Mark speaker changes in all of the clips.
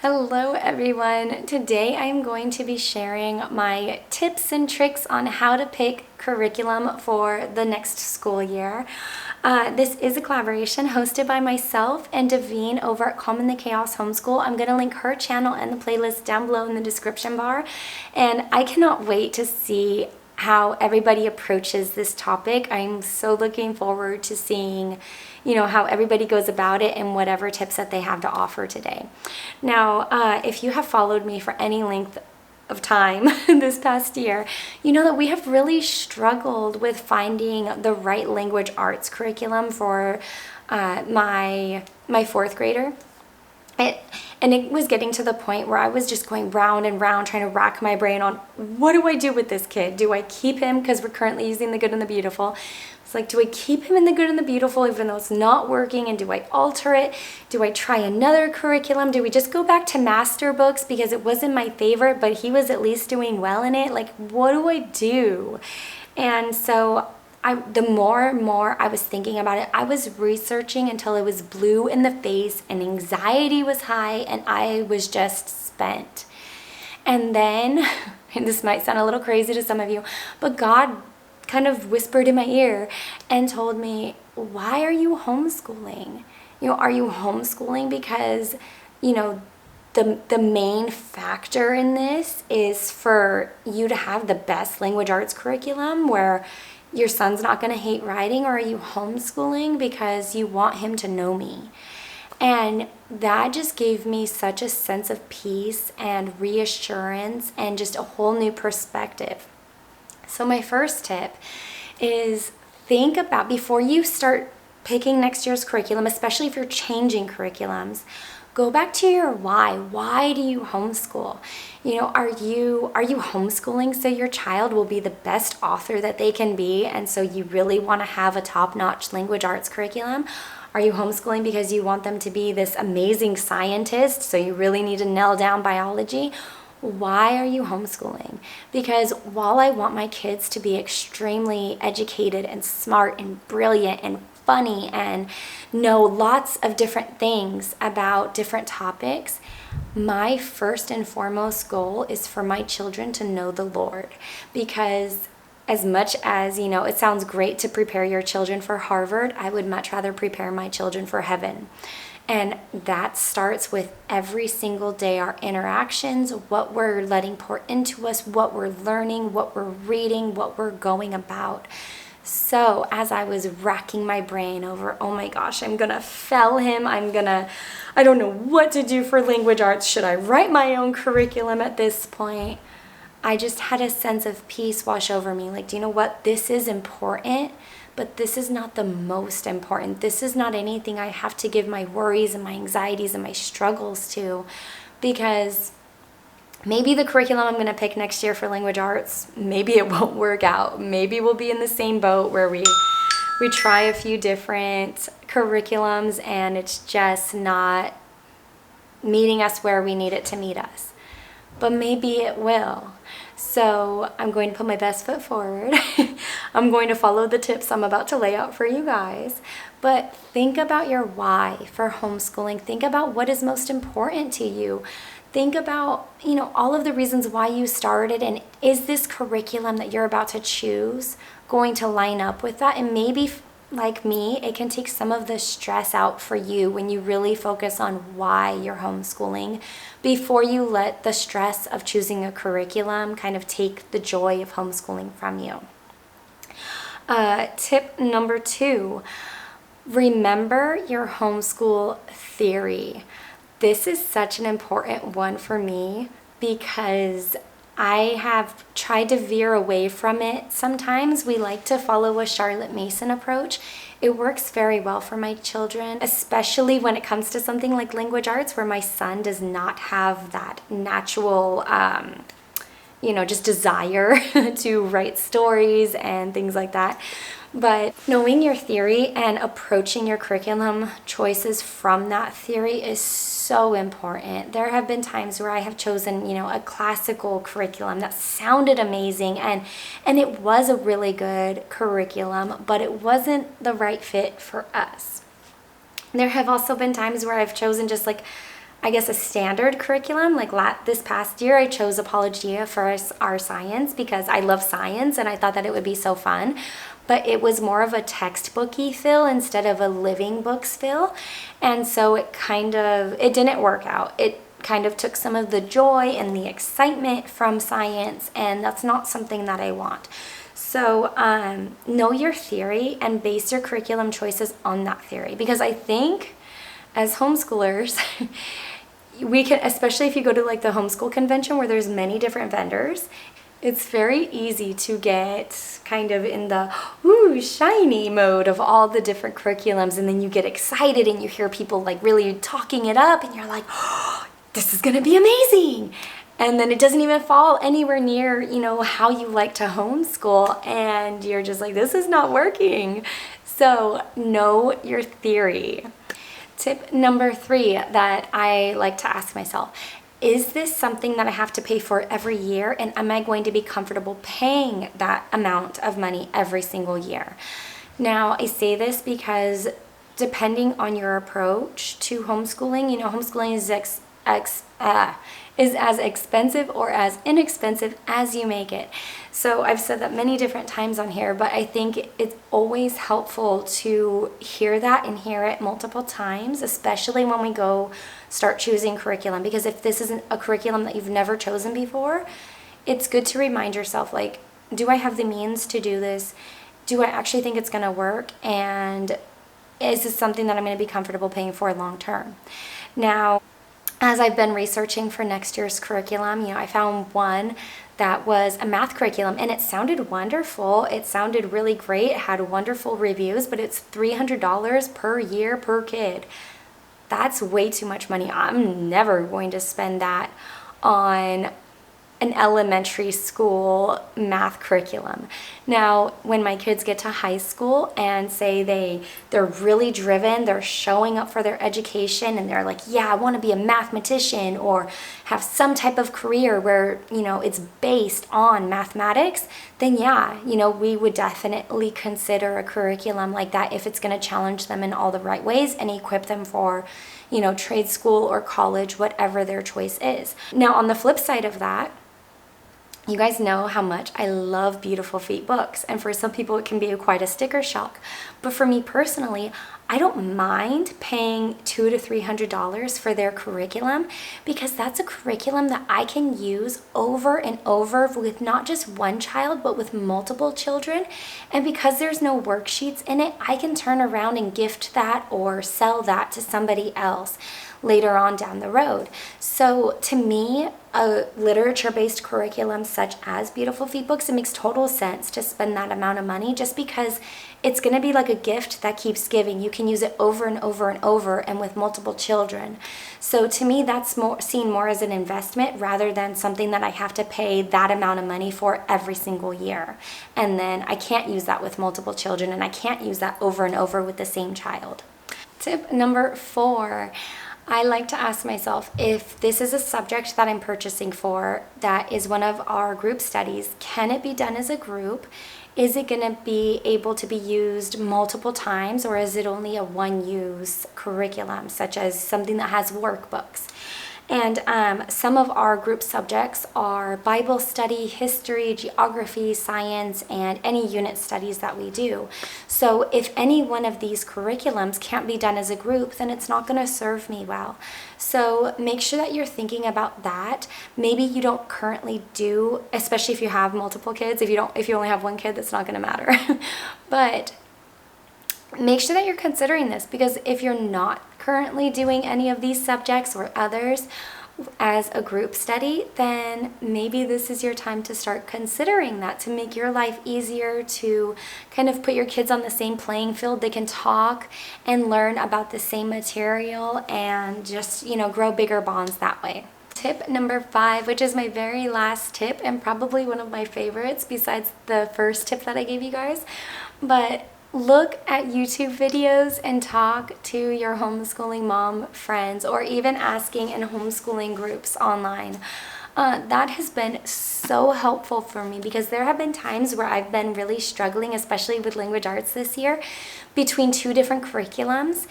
Speaker 1: Hello everyone. Today I'm going to be sharing my tips and tricks on how to pick curriculum for the next school year. This is a collaboration hosted by myself and Davene over at Calm in the Chaos Homeschool. I'm going to link her channel and the playlist down below in the description bar, and I cannot wait to see how everybody approaches this topic. I'm so looking forward to seeing, how everybody goes about it and whatever tips that they have to offer today. Now, if you have followed me for any length of time this past year, you know that we have really struggled with finding the right language arts curriculum for my fourth grader. And it was getting to the point where I was just going round and round trying to rack my brain on what do I do with this kid? Do I keep him because we're currently using the good and the beautiful? It's like, do I keep him in the good and the beautiful even though it's not working? And do I alter it? Do I try another curriculum? Do we just go back to Masterbooks because it wasn't my favorite, but he was at least doing well in it? Like, what do I do? And so the more and more I was thinking about it, I was researching until it was blue in the face and anxiety was high and I was just spent. And then, and this might sound a little crazy to some of you, but God kind of whispered in my ear and told me, why are you homeschooling? Are you homeschooling because, the main factor in this is for you to have the best language arts curriculum where your son's not going to hate writing, or are you homeschooling because you want him to know me? And that just gave me such a sense of peace and reassurance and just a whole new perspective. So my first tip is think about, before you start picking next year's curriculum, especially if you're changing curriculums, go back to your why. Why do you homeschool? Are you homeschooling so your child will be the best author that they can be, and so you really want to have a top-notch language arts curriculum? Are you homeschooling because you want them to be this amazing scientist, so you really need to nail down biology? Why are you homeschooling? Because while I want my kids to be extremely educated and smart and brilliant and funny and know lots of different things about different topics, my first and foremost goal is for my children to know the Lord. Because as much as, it sounds great to prepare your children for Harvard, I would much rather prepare my children for heaven. And that starts with every single day, our interactions, what we're letting pour into us, what we're learning, what we're reading, what we're going about. So as I was racking my brain over, oh my gosh, I'm going to fail him. I don't know what to do for language arts. Should I write my own curriculum at this point? I just had a sense of peace wash over me. Like, do you know what? This is important, but this is not the most important. This is not anything I have to give my worries and my anxieties and my struggles to, because maybe the curriculum I'm going to pick next year for language arts, maybe it won't work out. Maybe we'll be in the same boat where we try a few different curriculums and it's just not meeting us where we need it to meet us. But maybe it will. So I'm going to put my best foot forward. I'm going to follow the tips I'm about to lay out for you guys. But think about your why for homeschooling. Think about what is most important to you. Think about, all of the reasons why you started, and is this curriculum that you're about to choose going to line up with that? And maybe, like me, it can take some of the stress out for you when you really focus on why you're homeschooling before you let the stress of choosing a curriculum kind of take the joy of homeschooling from you. Tip number 2, remember your homeschool theory. This is such an important one for me because I have tried to veer away from it. Sometimes we like to follow a Charlotte Mason approach. It works very well for my children, especially when it comes to something like language arts where my son does not have that natural, just desire to write stories and things like that. But knowing your theory and approaching your curriculum choices from that theory is so important. There have been times where I have chosen, a classical curriculum that sounded amazing and it was a really good curriculum, but it wasn't the right fit for us. There have also been times where I've chosen just like I guess, a standard curriculum. Like this past year, I chose Apologia for our science because I love science and I thought that it would be so fun. But it was more of a textbooky feel instead of a living books feel. And so it didn't work out. It kind of took some of the joy and the excitement from science, and that's not something that I want. So know your theory and base your curriculum choices on that theory, because I think as homeschoolers, we can, especially if you go to like the homeschool convention where there's many different vendors, it's very easy to get kind of in the shiny mode of all the different curriculums, and then you get excited and you hear people like really talking it up and you're like, oh, this is gonna be amazing. And then it doesn't even fall anywhere near, how you like to homeschool, and you're just like, this is not working. So know your theory. Tip number 3 that I like to ask myself, is this something that I have to pay for every year, and am I going to be comfortable paying that amount of money every single year? Now, I say this because depending on your approach to homeschooling, homeschooling is as expensive or as inexpensive as you make it. So I've said that many different times on here, but I think it's always helpful to hear that and hear it multiple times, especially when we go start choosing curriculum. Because if this isn't a curriculum that you've never chosen before, it's good to remind yourself, like, do I have the means to do this? Do I actually think it's going to work? And is this something that I'm going to be comfortable paying for long term? Now, as I've been researching for next year's curriculum, I found one that was a math curriculum, and it sounded wonderful. It sounded really great. It had wonderful reviews, but it's $300 per year per kid. That's way too much money. I'm never going to spend that on an elementary school math curriculum. Now, when my kids get to high school and say they're really driven, they're showing up for their education, and they're like, yeah, I want to be a mathematician or have some type of career where, it's based on mathematics, then yeah, we would definitely consider a curriculum like that if it's going to challenge them in all the right ways and equip them for, trade school or college, whatever their choice is. Now, on the flip side of that, you guys know how much I love Beautiful Feet books, and for some people it can be quite a sticker shock. But for me personally, I don't mind paying $200 to $300 for their curriculum, because that's a curriculum that I can use over and over with not just one child, but with multiple children. And because there's no worksheets in it, I can turn around and gift that or sell that to somebody else later on down the road. So to me, a literature-based curriculum such as Beautiful Feet books, it makes total sense to spend that amount of money, just because it's going to be like a gift that keeps giving. You can use it over and over and over, and with multiple children. So to me, that's seen more as an investment rather than something that I have to pay that amount of money for every single year. And then I can't use that with multiple children, and I can't use that over and over with the same child. Tip number 4. I like to ask myself, if this is a subject that I'm purchasing for that is one of our group studies, can it be done as a group? Is it going to be able to be used multiple times, or is it only a one-use curriculum, such as something that has workbooks? And some of our group subjects are Bible study, history, geography, science, and any unit studies that we do. So if any one of these curriculums can't be done as a group, then it's not going to serve me well. So make sure that you're thinking about that. Maybe you don't currently do, especially if you have multiple kids. If you only have one kid, that's not going to matter. But make sure that you're considering this, because if you're not currently doing any of these subjects or others as a group study, then maybe this is your time to start considering that, to make your life easier, to kind of put your kids on the same playing field. They can talk and learn about the same material and just, grow bigger bonds that way. Tip number 5, which is my very last tip and probably one of my favorites besides the first tip that I gave you guys, but look at YouTube videos and talk to your homeschooling mom friends, or even asking in homeschooling groups online. That has been so helpful for me, because there have been times where I've been really struggling, especially with language arts this year, between 2 different curriculums.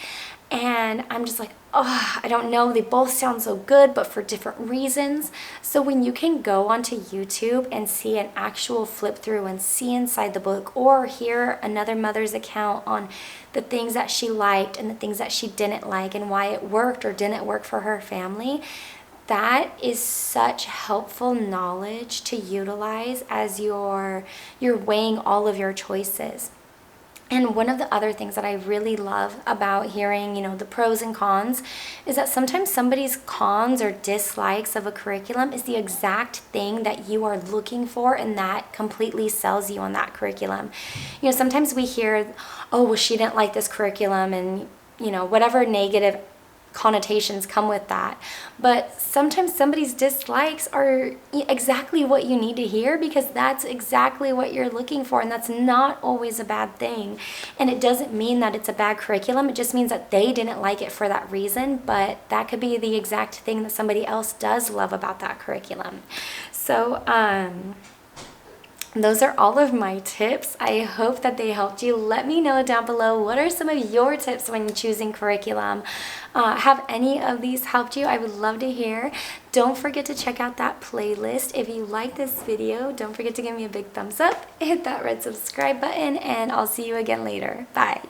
Speaker 1: And I'm just like, oh, I don't know, they both sound so good, but for different reasons. So when you can go onto YouTube and see an actual flip through and see inside the book, or hear another mother's account on the things that she liked and the things that she didn't like and why it worked or didn't work for her family, that is such helpful knowledge to utilize as you're weighing all of your choices. And one of the other things that I really love about hearing, the pros and cons is that sometimes somebody's cons or dislikes of a curriculum is the exact thing that you are looking for, and that completely sells you on that curriculum. Sometimes we hear, oh, well, she didn't like this curriculum, and, whatever negative connotations come with that. But sometimes somebody's dislikes are exactly what you need to hear, because that's exactly what you're looking for, and that's not always a bad thing. And it doesn't mean that it's a bad curriculum. It just means that they didn't like it for that reason, but that could be the exact thing that somebody else does love about that curriculum. So those are all of my tips. I hope that they helped you. Let me know down below, what are some of your tips when choosing curriculum? Have any of these helped you? I would love to hear. Don't forget to check out that playlist. If you like this video, don't forget to give me a big thumbs up, hit that red subscribe button, and I'll see you again later. Bye.